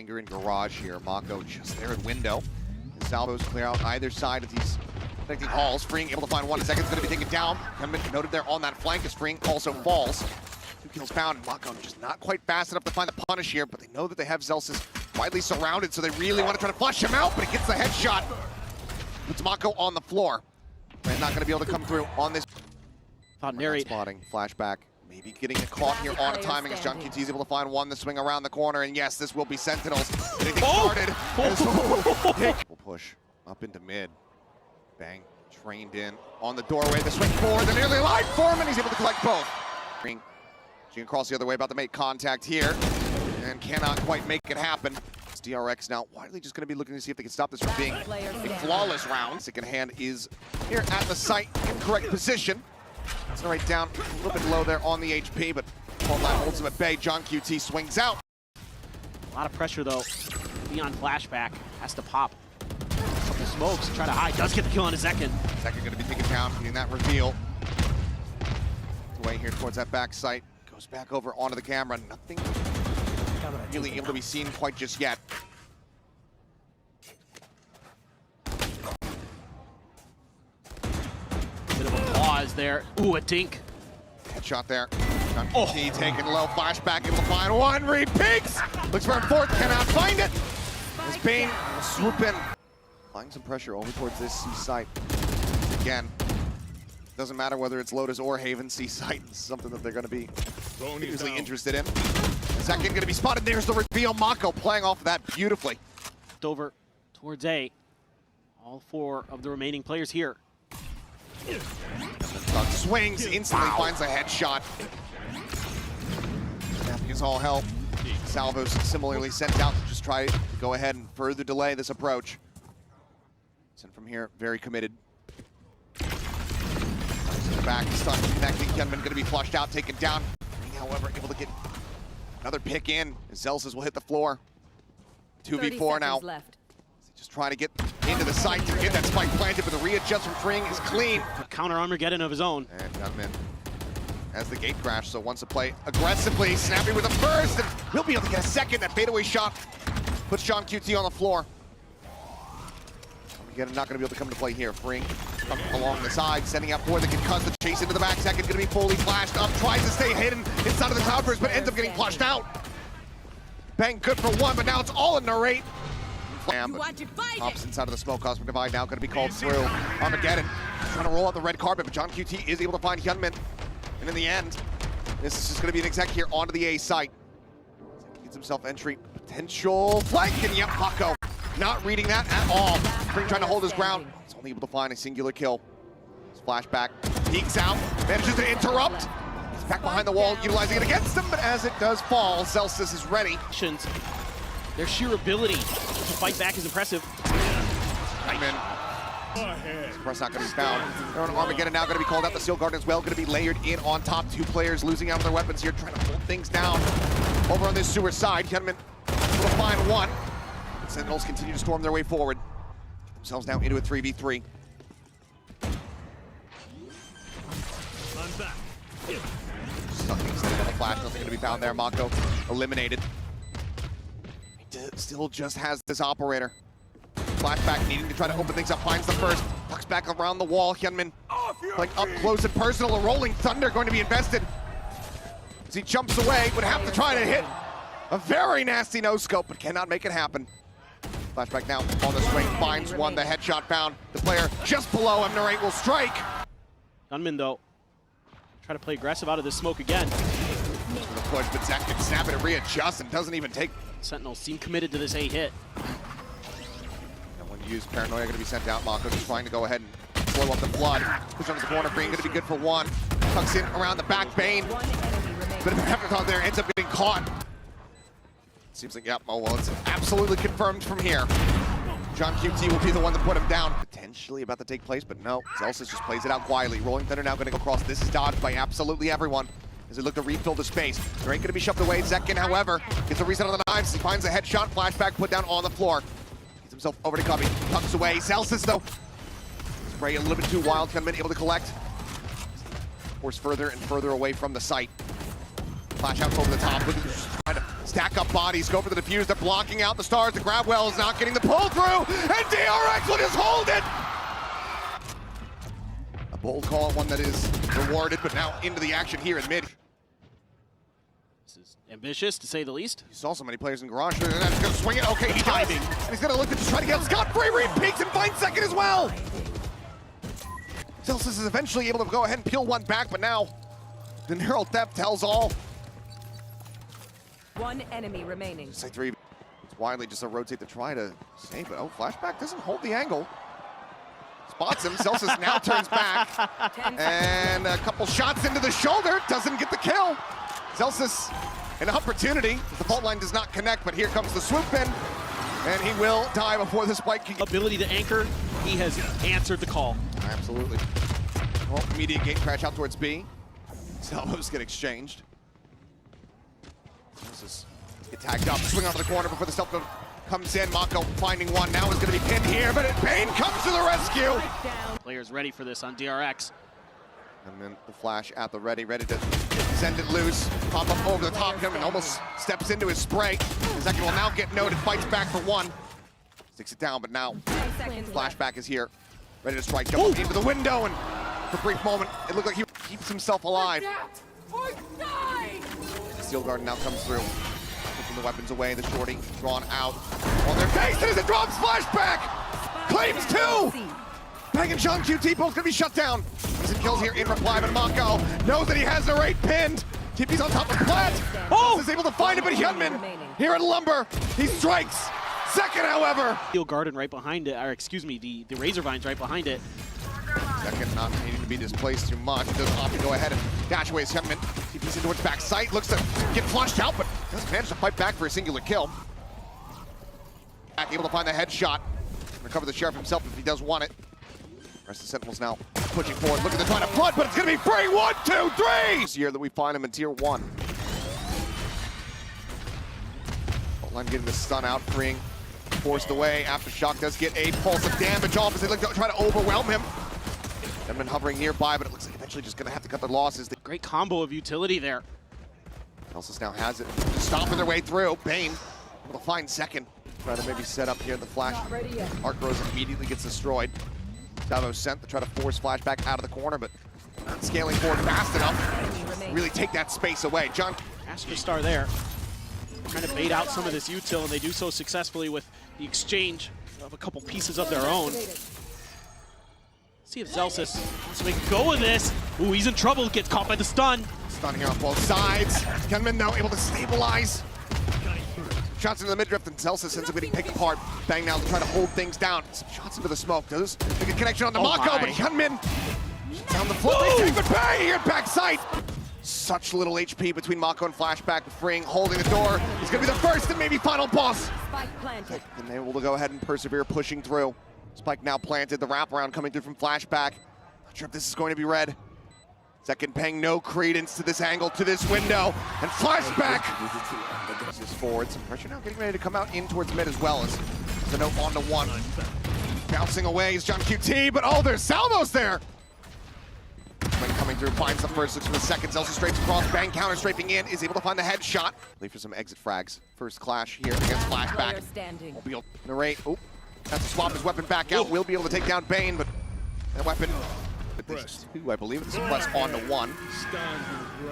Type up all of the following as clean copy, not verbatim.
Finger in garage here. Mako just there at window. And salvos clear out either side of these connecting halls. Freeing able to find one. Second's going to be taken down. Noted there on that flank as Freeing also falls. 2 kills found, and Mako just not quite fast enough to find the punish here, but they know that they have Zelsis widely surrounded, so they really want to try to flush him out, but he gets the headshot. Puts Mako on the floor. They're not going to be able to come through on this. Spotting, flashback. Maybe getting it caught here on a timing as John QT is able to find one to swing around the corner, and yes, this will be Sentinels. Anything started. We'll push up into mid. Bang, trained in on the doorway. The swing forward, the nearly alive Foreman. He's able to collect both. Shooting across the other way, about to make contact here, and cannot quite make it happen. It's DRX now widely just going to be looking to see if they can stop this from being a flawless round. Second hand is here at the site, in correct position. It's right down a little bit low there on the HP, but Line holds him at bay. John QT swings out. A lot of pressure though. Beyond flashback has to pop. Couple smokes to try to hide. Does get the kill on a second. Second going to be taken down, getting that reveal. Away here towards that back site. Goes back over onto the camera. Nothing really able to be seen quite just yet. Bit of a pause there. Ooh, a dink. Headshot there. John QT taking low. Flashback able to find one. Reed peeks. Looks for a fourth. Cannot find it. As Bane will swoop in. Applying some pressure over towards this C site. Again. Doesn't matter whether it's Lotus or Haven, C site is something that they're going to be usually interested in. Second going to be spotted. There's the reveal. Mako playing off of that beautifully. Over towards A. All 4 of the remaining players here. Swings, instantly finds a headshot. Snapping is all help. Salvos similarly sent out to just try to go ahead and further delay this approach. Sent from here, very committed. Back, stuck, connecting. Hyunmin going to be flushed out, taken down. However, able to get another pick in. Zelsis will hit the floor. 2v4 now. Left. Just trying to get into the site to get that spike planted, but the readjust from Freeing is clean. A counter Armageddon of his own. And Hyunmin has the gate crash, so wants to play aggressively. Snappy with a first, and he'll be able to get a second. That fadeaway shot puts John QT on the floor. Again, not going to be able to come into play here. Freeing along the side, sending out for the concuss, the chase into the back. Second going to be fully flashed up, tries to stay hidden inside of the towers, but ends up getting flushed out. Bang, good for one, but now it's all in narrate. Hops inside of the smoke. Cosmic Divide now going to be called through. Armageddon trying to roll out the red carpet, but John QT is able to find Hyunmin. And in the end, this is just going to be an exec here onto the A site. Gets himself entry. Potential flank, and yep, Mako not reading that at all. Freeing trying to hold his ground. He's only able to find a singular kill. His flashback peeks out, manages to interrupt. He's back behind the wall, utilizing it against him, but as it does fall, Zelsis is ready. Their sheer ability to fight back is impressive. Press not going to be found. They're on Armageddon now, going to be called out. The Steel Guard as well, going to be layered in on top. 2 players losing out of their weapons here, trying to hold things down. Over on this sewer side, Hyunmin will find one. Sentinels continue to storm their way forward. Get themselves now into a 3v3. Sucking, setting up a flash, nothing going to be found there. Mako eliminated. Still just has this operator. Flashback needing to try to open things up, finds the first. Tucks back around the wall. Hyunmin like up close and personal. A rolling thunder going to be invested. As he jumps away, would have to try to hit a very nasty no-scope, but cannot make it happen. Flashback now on the swing, finds one, the headshot found. The player just below him, Narrate will strike. Gunman though, try to play aggressive out of this smoke again. For the push, but Zach can snap it and readjust and doesn't even take. Sentinels seem committed to this A hit. No one used Paranoia, going to be sent out. Mako just trying to go ahead and slow up the flood. Push under the corner, Green going to be good for one. Tucks in around the back, Bane. Bit of an afterthought there, ends up getting caught. Seems like, yep, oh well, it's absolutely confirmed from here. John QT will be the one to put him down. Potentially about to take place, but no. Zelsis just plays it out quietly. Rolling Thunder now going to go across. This is dodged by absolutely everyone as they look to refill the space. There ain't going to be shoved away. Zekin, however, gets a reset on the knives. He finds a headshot, flashback put down on the floor. Gets himself over to Cubby. Tucks away. Zelsis, though. Spray a little bit too wild. Hyunmin able to collect. Force further and further away from the site. Flash out over the top. Looking to Stack up bodies, go for the defuse. They're blocking out the stars. The grab well is not getting the pull through, and DRX will just hold it. A bold call, one that is rewarded, but now into the action here in mid. This is ambitious, to say the least. You saw so many players in garage, and that's gonna swing it. Okay, he does. And he's gonna look to just try to get scot-free. Reed peeks and finds second as well. Celsius is eventually able to go ahead and peel one back, but now the neural theft tells all. One enemy remaining. Say three. It's widely just a rotate to try to save it. Oh, flashback doesn't hold the angle. Spots him. Celsius now turns back. And a couple shots into the shoulder. Doesn't get the kill. Celsius, an opportunity. The fault line does not connect, but here comes the swoop in. And he will die before the spike can... Ability to anchor, he has answered the call. Absolutely. Well, immediate gate crash out towards B. Salvos get exchanged. Celsius get tagged up, swing onto the corner before the stealth comes in. Mako finding one, now is going to be pinned here, but Bane comes to the rescue! Players ready for this on DRX. And then the flash at the ready to send it loose, pop up over the top of him and almost steps into his spray. The second will now get noted, fights back for one. Sticks it down, but now flashback is here. Ready to strike, jump into the window, and for a brief moment, it looked like he keeps himself alive. The Steel Garden now comes through. Taking the weapons away, the shorty drawn out on their face, and as it drops, flashback! Claims two! Bang and John QT both gonna be shut down. He's in kills here in reply, but Mako knows that he has the right pinned. TP's on top of Plat. Oh! Is able to find it, but Hyunmin here at Lumber, he strikes. Second, however. Steel Garden right behind it, or excuse me, the Razor Vines right behind it. Second not needing to be displaced too much. Does opt to go ahead and dash away his Hyunmin. TP's into its back sight, looks to get flushed out, but doesn't manage to fight back for a singular kill. Back able to find the headshot. Recover the Sheriff himself if he does want it. Rest of the Sentinels now pushing forward, looking to try to flood, but it's going to be free. 1, 2, 3! This year that we find him in Tier 1. Line getting the stun out, freeing, forced away. Aftershock does get a pulse of damage off as they look to try to overwhelm him. They've been hovering nearby, but it looks like eventually just going to have to cut their losses. Great combo of utility there. Celsius now has it, just stomping their way through. Bane able to find second. Try to maybe set up here the flash. Arc Rose immediately gets destroyed. Salvo sent to try to force flashback out of the corner, but not scaling forward fast enough. Really take that space away. John. Astra Star there. Trying to bait out some of this util, and they do so successfully with the exchange of a couple pieces of their own. See if Celsius wants to make a go of this. Ooh, he's in trouble, gets caught by the stun. Stun here on both sides. Kenman now able to stabilize. Shots into the mid-drift, and Celsius ends up getting picked apart. Bang now to try to hold things down. Some shots into the smoke. Does make a connection on the Mako, but Hyunmin down the floor. They take the bang here, backside. Such little HP between Mako and Flashback. Freeing, holding the door. He's going to be the first and maybe final boss. Spike planted. And they will go ahead and persevere, pushing through. Spike now planted. The wraparound coming through from Flashback. Not sure if this is going to be red. Second paying no credence to this angle, to this window. And Flashback is forward. Some pressure now getting ready to come out in towards mid as well as the note on to one. Bouncing away is John QT, but oh, there's Salvos there. When coming through, finds the first, looks for the second. Celsius straights across, Bang counter strafing in, is able to find the headshot. Leave for some exit frags. First clash here against Flashback. Will be able to narrate. Oh, has to swap his weapon back out. Will be able to take down Bane, but that weapon, these two, I believe, the suppress on to one.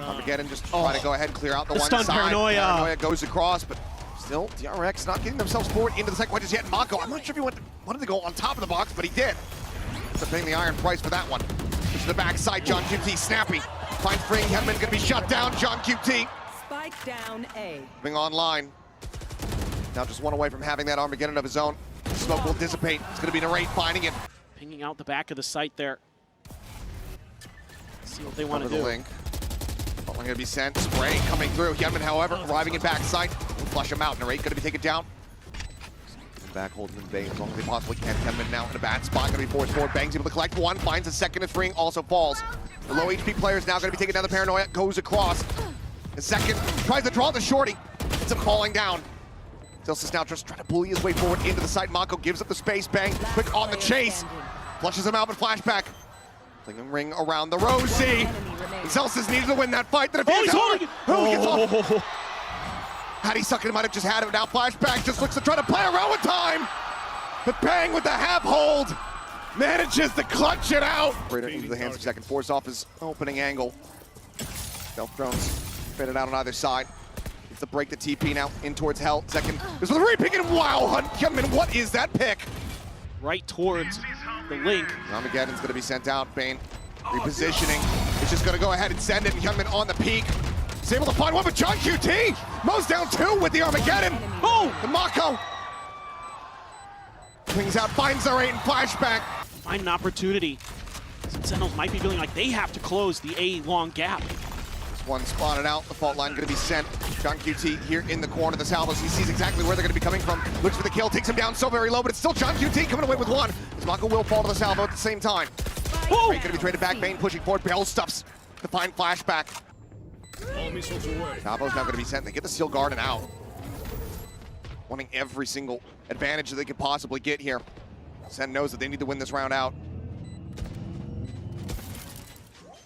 Armageddon just trying to go ahead and clear out the one stun side. Paranoia Goes across, but still, DRX not getting themselves forward into the second one just yet. Mako, I'm not sure if he wanted to go on top of the box, but he did. So paying the iron price for that one. To the backside, John QT, snappy. Finds Free, Hedman gonna be shut down, John QT. Spike down A. Moving online. Now just one away from having that Armageddon of his own. Smoke will dissipate. It's gonna be Narrate finding it. Pinging out the back of the site there. Let's see what they want to do. Link. Butler gonna be sent. Spray coming through. Hedman, however, arriving in backside. Will flush him out. Narrate gonna be taken down. Back holding in Bane as long as they possibly can. Kenman now in a bad spot, gonna be forced forward. Bang's able to collect one, finds a second, is freeing, also falls. The low HP player is now gonna be taking down the Paranoia, goes across. The second tries to draw the shorty, ends up falling down. Celsius now just trying to bully his way forward into the side. Mako gives up the space, Bang, quick on the chase. Flushes him out, but flashback. Flinging ring around the Rosie. Celsius needed to win that fight. The defense, he's holding it! Had he sucked it, might have just had it. Now flashback just looks to try to play around with time. But Bang with the half hold manages to clutch it out. Right into the hands of second. Force off his opening angle. Stealth drones faded out on either side. It's the break the TP now in towards Hell. Second. There's the re-pick and wow, Hyunmin, what is that pick? Right towards the link. Armageddon's going to be sent out. Bane repositioning. It's just going to go ahead and send it. Hyunmin on the peak. He's able to find one, but John QT mows down two with the Armageddon. Boom! The Mako swings out, finds their 8 and flashback. Find an opportunity. Sentinels might be feeling like they have to close the A long gap. This one spotted out. The fault line going to be sent. John QT here in the corner. The Salvos, he sees exactly where they're going to be coming from. Looks for the kill, takes him down so very low, but it's still John QT coming away with one. As Mako will fall to the Salvo at the same time. Going to be traded back. Bane pushing forward. Bell stuffs to find flashback. Salvo's now going to be sent. They get the Steel Garden out. Wanting every single advantage that they could possibly get here. SEN knows that they need to win this round out.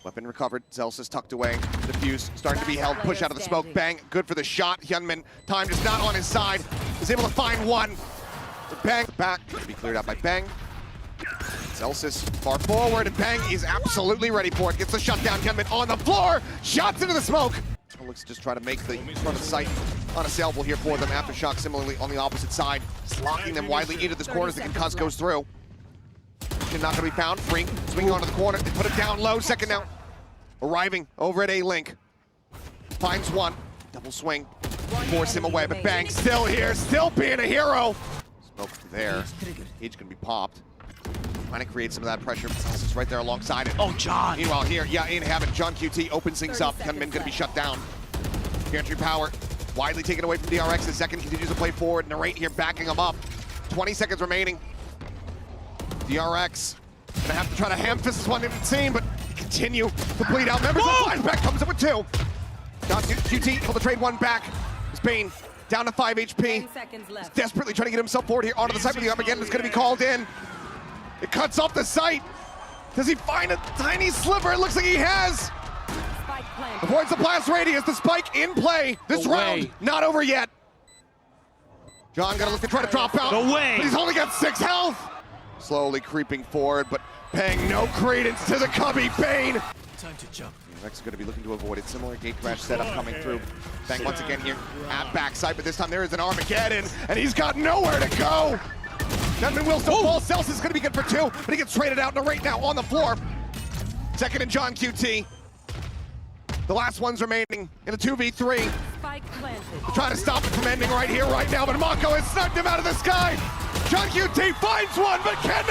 Weapon recovered. Zelsis tucked away. Diffuse starting to be held. Push out of the smoke. Bang. Good for the shot. Hyunmin. Time just not on his side. Is able to find one. Bang. Back. To be cleared out by Bang. Zelsis far forward, and Bang is absolutely ready for it. Gets the shutdown. Hyunmin on the floor. Shots into the smoke. Looks to just try to make the front of the site unassailable here for them. Aftershock similarly on the opposite side. Just locking them widely into this corner as the concuss goes through. Not going to be found. Frink swinging onto the corner. They put it down low. Second now. Arriving over at A-Link. Finds one. Double swing. Force him away, but Bang still here. Still being a hero. Smoke there. Cage going to be popped. Trying to create some of that pressure. This is right there alongside it. Oh, John. Meanwhile here, yeah, in heaven. John QT opens things up. Hyunmin going to be shut down. Gantry power widely taken away from DRX. The second continues to play forward. Narrate here backing him up. 20 seconds remaining. DRX gonna have to try to ham-fist this one, it would seem, but continue to bleed out. Members of flashback comes up with 2. John QT able to trade one back. It's Bane down to 5 HP. 10 seconds left. He's desperately trying to get himself forward here onto the site with the Armageddon. It's gonna be called in. It cuts off the site. Does he find a tiny sliver? It looks like he has. Spike planted. Avoids the blast radius. The spike in play. This round not over yet. John gonna look to try to drop out. Away. But he's only got 6 health. Slowly creeping forward, but paying no credence to the Cubby. Bane. Time to jump. Rex is going to be looking to avoid it. Similar gate crash setup coming through. Bang once again here at backside, but this time there is an Armageddon, and he's got nowhere to go. Hyunmin will still fall. Celsius is going to be good for 2, but he gets traded out right now on the floor. Second and John QT. The last one's remaining in a 2v3. Spike planted. We're trying to stop it from ending right here, right now, but Mako has snugged him out of the sky. John QT finds one, but cannot.